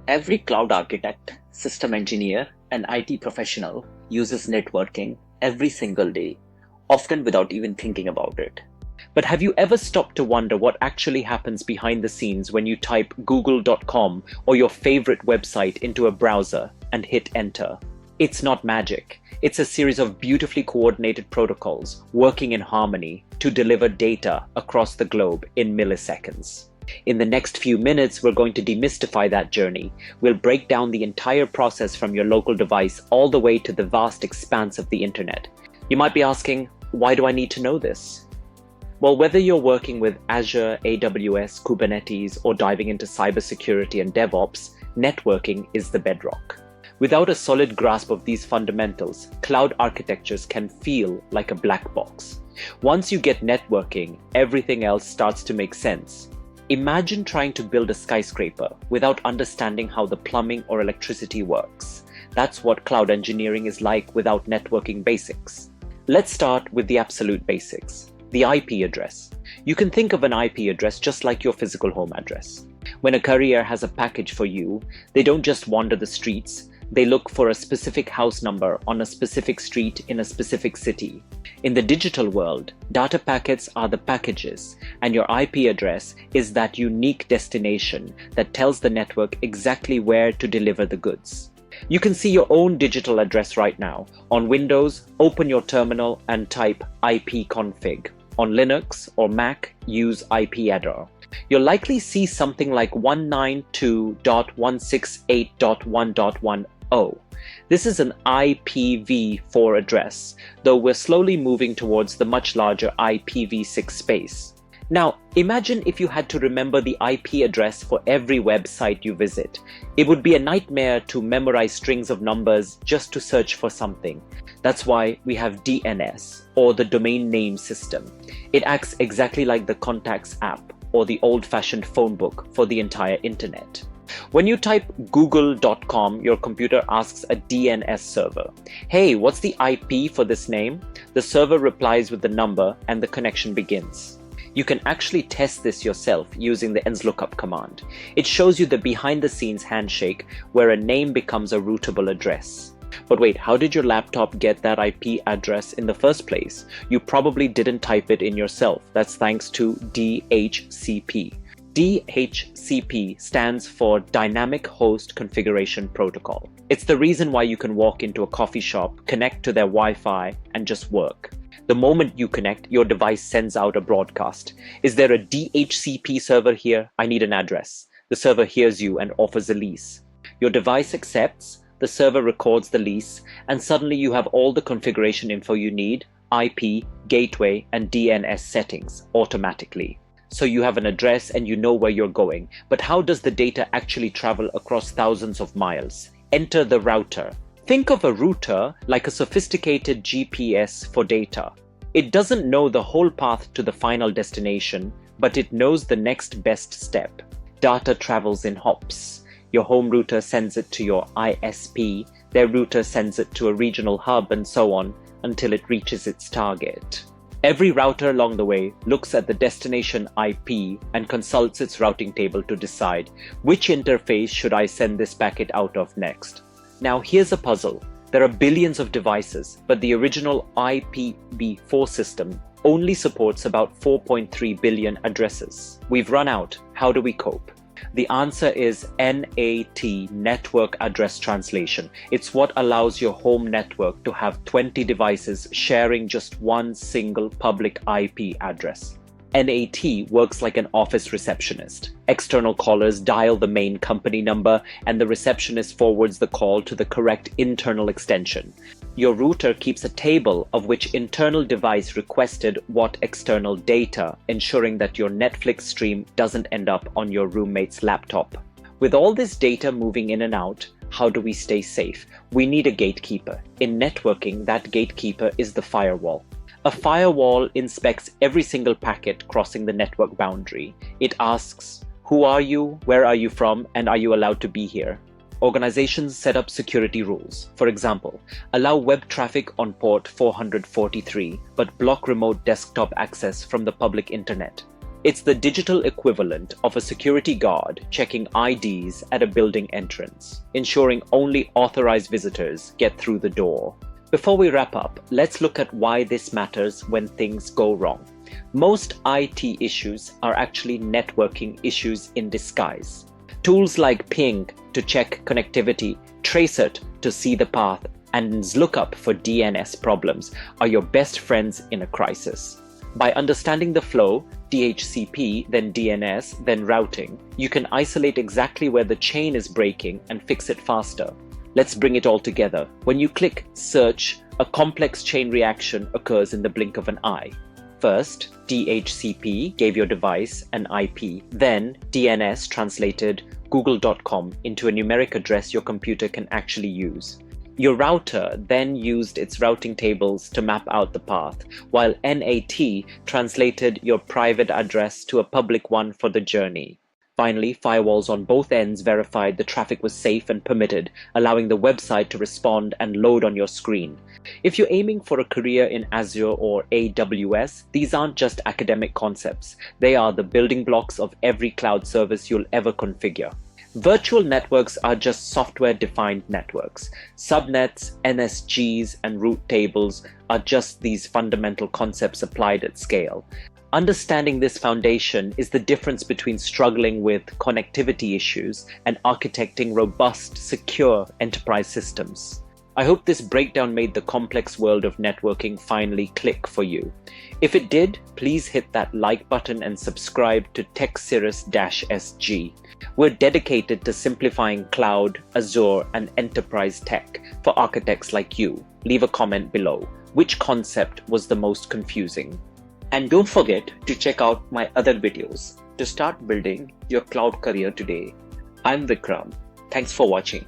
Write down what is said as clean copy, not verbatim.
Every cloud architect, system engineer, and IT professional uses networking every single day, often without even thinking about it. But have you ever stopped to wonder what actually happens behind the scenes when you type google.com or your favorite website into a browser and hit enter? It's not magic. It's a series of beautifully coordinated protocols working in harmony to deliver data across the globe in milliseconds. In the next few minutes, we're going to demystify that journey. We'll break down the entire process from your local device all the way to the vast expanse of the internet. You might be asking, why do I need to know this? Well, whether you're working with Azure, AWS, Kubernetes, or diving into cybersecurity and DevOps, networking is the bedrock. Without a solid grasp of these fundamentals, cloud architectures can feel like a black box. Once you get networking, everything else starts to make sense. Imagine trying to build a skyscraper without understanding how the plumbing or electricity works. That's what cloud engineering is like without networking basics. Let's start with the absolute basics. The IP address. You can think of an IP address just like your physical home address. When a courier has a package for you, they don't just wander the streets. They look for a specific house number on a specific street in a specific city. In the digital world, data packets are the packages, and your IP address is that unique destination that tells the network exactly where to deliver the goods. You can see your own digital address right now. On Windows, open your terminal and type ipconfig. On Linux or Mac, use ipadder. You'll likely see something like 192.168.1.10. This is an IPv4 address, though we're slowly moving towards the much larger IPv6 space. Now, imagine if you had to remember the IP address for every website you visit. It would be a nightmare to memorize strings of numbers just to search for something. That's why we have DNS, or the domain name system. It acts exactly like the contacts app or the old-fashioned phone book for the entire internet. When you type google.com, your computer asks a DNS server, "Hey, what's the IP for this name?" The server replies with the number and the connection begins. You can actually test this yourself using the nslookup command. It shows you the behind-the-scenes handshake where a name becomes a routable address. But wait, how did your laptop get that IP address in the first place? You probably didn't type it in yourself. That's thanks to DHCP. DHCP stands for Dynamic Host Configuration Protocol. It's the reason why you can walk into a coffee shop, connect to their Wi-Fi, and just work. The moment you connect, your device sends out a broadcast. "Is there a DHCP server here? I need an address." The server hears you and offers a lease. Your device accepts, the server records the lease, and suddenly you have all the configuration info you need, IP, gateway, and DNS settings automatically. So you have an address and you know where you're going. But how does the data actually travel across thousands of miles? Enter the router. Think of a router like a sophisticated GPS for data. It doesn't know the whole path to the final destination, but it knows the next best step. Data travels in hops. Your home router sends it to your ISP, their router sends it to a regional hub, and so on until it reaches its target. Every router along the way looks at the destination IP and consults its routing table to decide which interface should I send this packet out of next. Now here's a puzzle. There are billions of devices, but the original IPv4 system only supports about 4.3 billion addresses. We've run out. How do we cope? The answer is NAT, Network Address Translation. It's what allows your home network to have 20 devices sharing just one single public IP address. NAT works like an office receptionist. External callers dial the main company number, and the receptionist forwards the call to the correct internal extension. Your router keeps a table of which internal device requested what external data, ensuring that your Netflix stream doesn't end up on your roommate's laptop. With all this data moving in and out, how do we stay safe? We need a gatekeeper. In networking, that gatekeeper is the firewall. A firewall inspects every single packet crossing the network boundary. It asks, who are you, where are you from, and are you allowed to be here? Organizations set up security rules. For example, allow web traffic on port 443, but block remote desktop access from the public internet. It's the digital equivalent of a security guard checking IDs at a building entrance, ensuring only authorized visitors get through the door. Before we wrap up, let's look at why this matters when things go wrong. Most IT issues are actually networking issues in disguise. Tools like Ping to check connectivity, Tracert to see the path, and lookup for DNS problems are your best friends in a crisis. By understanding the flow, DHCP, then DNS, then routing, you can isolate exactly where the chain is breaking and fix it faster. Let's bring it all together. When you click search, a complex chain reaction occurs in the blink of an eye. First, DHCP gave your device an IP, then DNS translated google.com into a numeric address your computer can actually use. Your router then used its routing tables to map out the path, while NAT translated your private address to a public one for the journey. Finally, firewalls on both ends verified the traffic was safe and permitted, allowing the website to respond and load on your screen. If you're aiming for a career in Azure or AWS, these aren't just academic concepts. They are the building blocks of every cloud service you'll ever configure. Virtual networks are just software-defined networks. Subnets, NSGs, and route tables are just these fundamental concepts applied at scale. Understanding this foundation is the difference between struggling with connectivity issues and architecting robust, secure enterprise systems. I hope this breakdown made the complex world of networking finally click for you. If it did, please hit that like button and subscribe to TechCirrus-SG. We're dedicated to simplifying cloud, Azure, and enterprise tech for architects like you. Leave a comment below. Which concept was the most confusing? And don't forget to check out my other videos to start building your cloud career today. I'm Vikram. Thanks for watching.